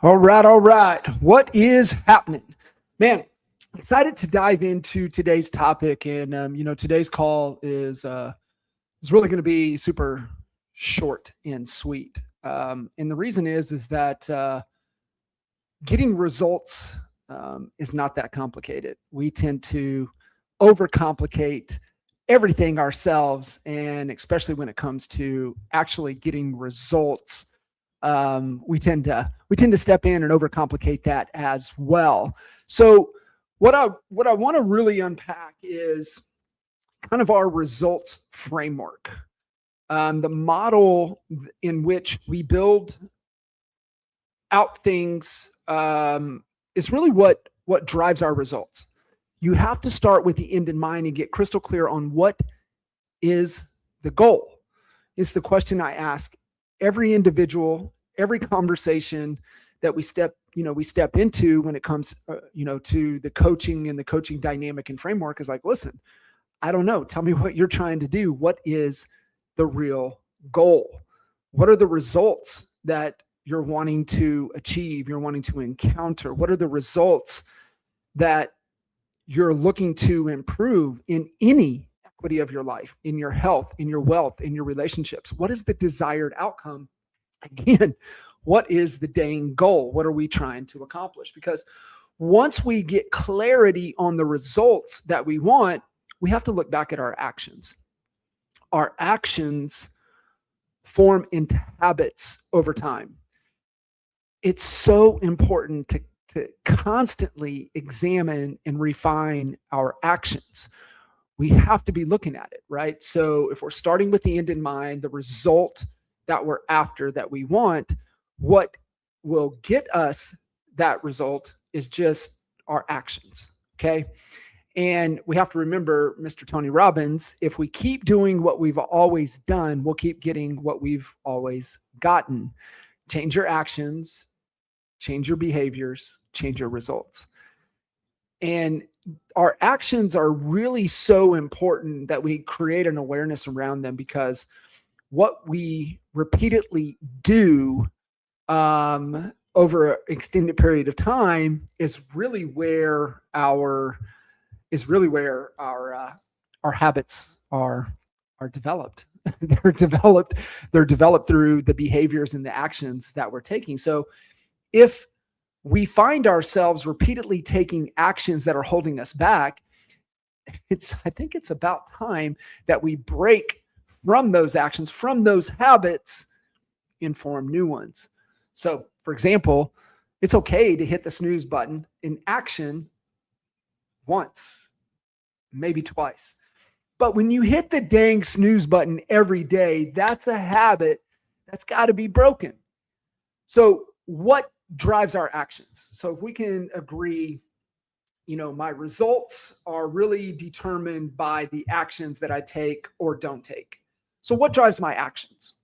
All right, all right. What is happening? Man, excited to dive into today's topic. And, today's call is really going to be super short and sweet. And the reason is that getting results is not that complicated. We tend to overcomplicate everything ourselves, and especially when it comes to actually getting results, we tend to step in and overcomplicate that as well. So what I want to really unpack is kind of our results framework, the model in which we build out things, is really what drives our results. You have to start with the end in mind and get crystal clear on what is the goal. It's the question I ask every individual, every conversation that we step into when it comes, to the coaching and the coaching dynamic and framework is like, listen, I don't know. Tell me what you're trying to do. What is the real goal? What are the results that you're wanting to achieve? You're wanting to encounter? What are the results that you're looking to improve in any equity of your life, in your health, in your wealth, in your relationships? What is the desired outcome? Again, what is the dang goal? What are we trying to accomplish? Because once we get clarity on the results that we want, we have to look back at our actions. Our actions form into habits over time. It's so important to constantly examine and refine our actions. We have to be looking at it, right? So if we're starting with the end in mind, the result that we're after, that we want, what will get us that result is just our actions, okay? And we have to remember Mr. Tony Robbins, if we keep doing what we've always done, we'll keep getting what we've always gotten. Change your actions, change your behaviors, change your results. And our actions are really so important that we create an awareness around them, because what we repeatedly do over an extended period of time is really where our habits are developed. They're developed through the behaviors and the actions that we're taking. So if we find ourselves repeatedly taking actions that are holding us back, I think it's about time that we break from those actions, from those habits, and form new ones. So, for example, it's okay to hit the snooze button in action once, maybe twice. But when you hit the dang snooze button every day, that's a habit that's got to be broken. So what drives our actions? So if we can agree, my results are really determined by the actions that I take or don't take. So what drives my actions?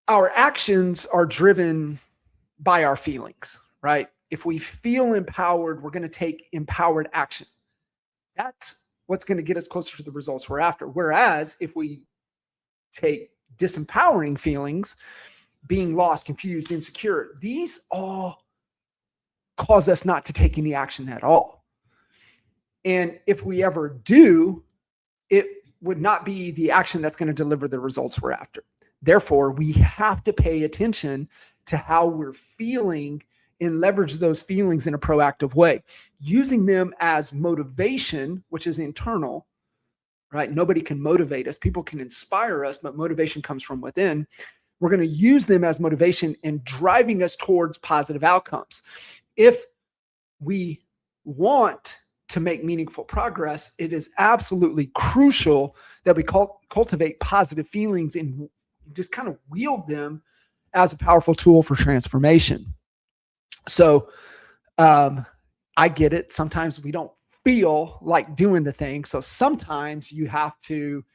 Our actions are driven by our feelings, right? If we feel empowered, we're going to take empowered action. That's what's going to get us closer to the results we're after. Whereas if we take disempowering feelings, being lost, confused, insecure, these all cause us not to take any action at all. And if we ever do, it would not be the action that's going to deliver the results we're after. Therefore, we have to pay attention to how we're feeling and leverage those feelings in a proactive way, using them as motivation, which is internal, right? Nobody can motivate us. People can inspire us, but motivation comes from within. We're going to use them as motivation and driving us towards positive outcomes. If we want to make meaningful progress, it is absolutely crucial that we cultivate positive feelings and just kind of wield them as a powerful tool for transformation. So I get it. Sometimes we don't feel like doing the thing. So sometimes you have to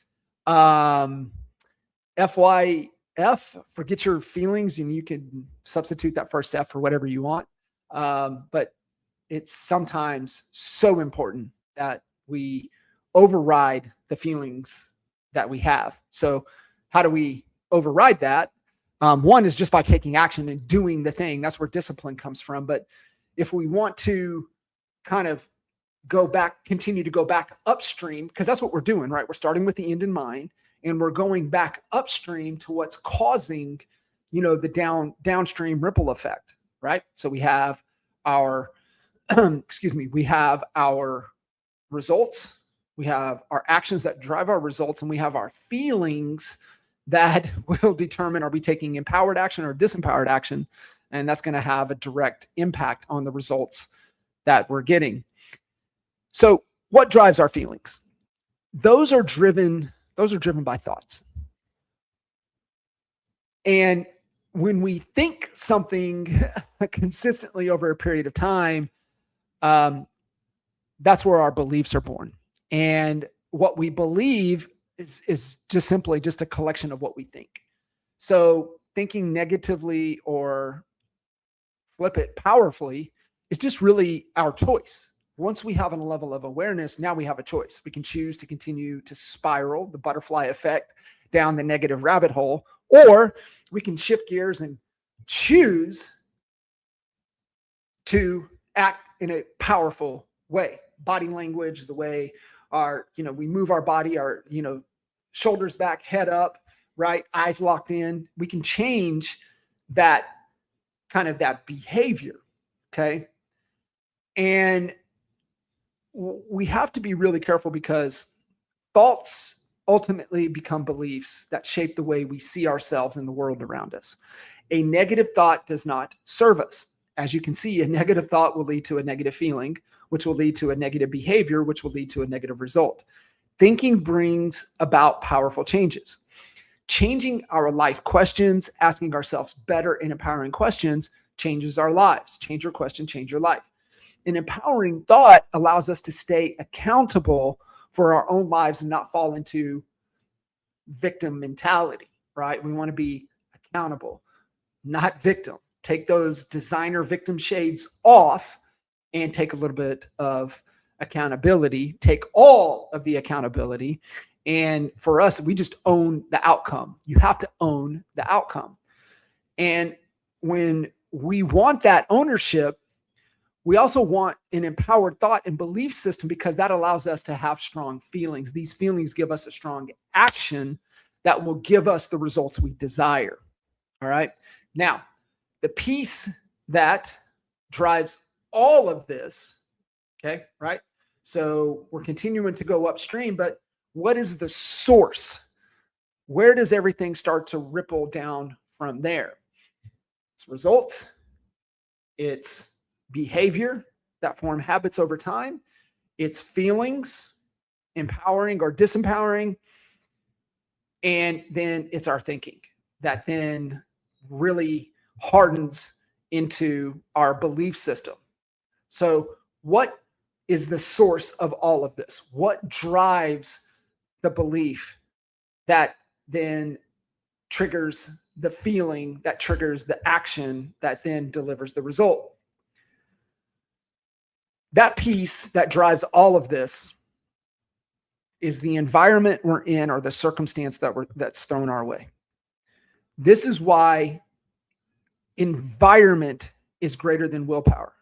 forget your feelings, and you can substitute that first F for whatever you want. But it's sometimes so important that we override the feelings that we have. So how do we override that? One is just by taking action and doing the thing. That's where discipline comes from. But if we want to kind of continue to go back upstream, because that's what we're doing, right? We're starting with the end in mind, and we're going back upstream to what's causing, the downstream ripple effect, right? So we have our, we have our results, we have our actions that drive our results, and we have our feelings that will determine, are we taking empowered action or disempowered action? And that's going to have a direct impact on the results that we're getting. So what drives our feelings? Those are driven by thoughts. And when we think something consistently over a period of time, that's where our beliefs are born. And what we believe is just simply just a collection of what we think. So thinking negatively or flip it powerfully is just really our choice. Once we have a level of awareness, now we have a choice. We can choose to continue to spiral the butterfly effect down the negative rabbit hole, or we can shift gears and choose to act in a powerful way. Body language, the way we move our body, our, shoulders back, head up, right? Eyes locked in. We can change that kind of that behavior. Okay. And we have to be really careful, because thoughts ultimately become beliefs that shape the way we see ourselves in the world around us. A negative thought does not serve us. As you can see, a negative thought will lead to a negative feeling, which will lead to a negative behavior, which will lead to a negative result. Thinking brings about powerful changes. Changing our life questions, asking ourselves better and empowering questions changes our lives. Change your question, change your life. An empowering thought allows us to stay accountable for our own lives and not fall into victim mentality, right? We want to be accountable, not victim. Take those designer victim shades off and take a little bit of accountability, take all of the accountability. And for us, we just own the outcome. You have to own the outcome. And when we want that ownership, we also want an empowered thought and belief system, because that allows us to have strong feelings. These feelings give us a strong action that will give us the results we desire. All right. Now, the piece that drives all of this, okay, right? So we're continuing to go upstream, but what is the source? Where does everything start to ripple down from there? It's results, it's behavior that form habits over time, it's feelings, empowering or disempowering, and then it's our thinking that then really hardens into our belief system. So what is the source of all of this? What drives the belief that then triggers the feeling, that triggers the action, that then delivers the result? That piece that drives all of this is the environment we're in, or the circumstance that's thrown our way. This is why environment is greater than willpower.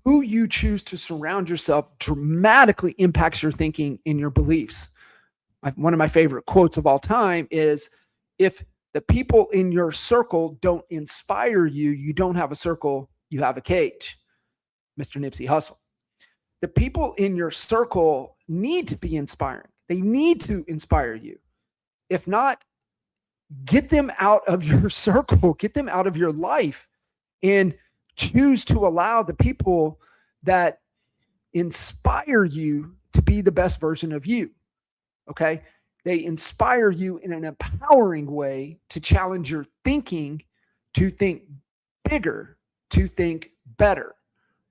Who you choose to surround yourself dramatically impacts your thinking and your beliefs. One of my favorite quotes of all time is, if the people in your circle don't inspire you, you don't have a circle, you have a cage. Mr. Nipsey Hussle. The people in your circle need to be inspiring. They need to inspire you. If not, get them out of your circle, get them out of your life, and choose to allow the people that inspire you to be the best version of you. Okay. They inspire you in an empowering way to challenge your thinking, to think bigger, to think better,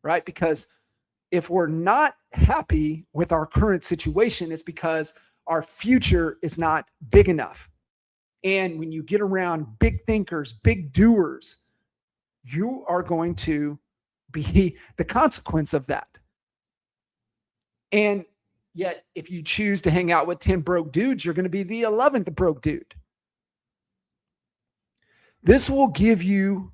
right? Because if we're not happy with our current situation, it's because our future is not big enough. And when you get around big thinkers, big doers, you are going to be the consequence of that. And yet, if you choose to hang out with 10 broke dudes, you're going to be the 11th broke dude. This will give you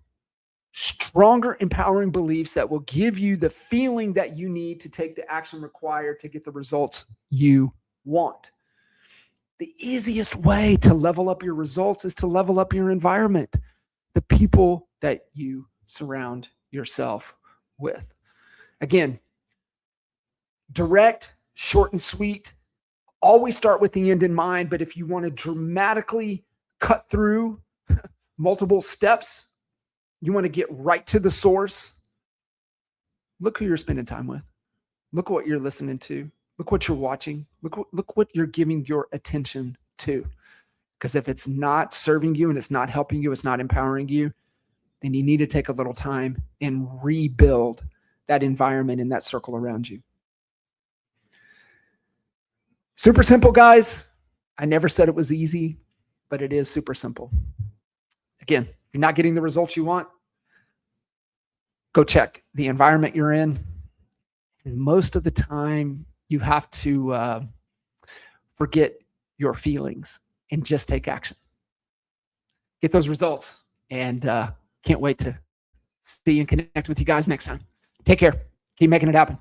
stronger, empowering beliefs that will give you the feeling that you need to take the action required to get the results you want. The easiest way to level up your results is to level up your environment, the people that you surround yourself with. Again, direct, short and sweet. Always start with the end in mind, but if you want to dramatically cut through multiple steps, you want to get right to the source, look who you're spending time with. Look what you're listening to. Look what you're watching. Look what you're giving your attention to. Because if it's not serving you and it's not helping you, it's not empowering you, then you need to take a little time and rebuild that environment and that circle around you. Super simple, guys. I never said it was easy, but it is super simple. Again, if you're not getting the results you want, go check the environment you're in. And most of the time, you have to forget your feelings and just take action. Get those results. And can't wait to see and connect with you guys next time. Take care. Keep making it happen.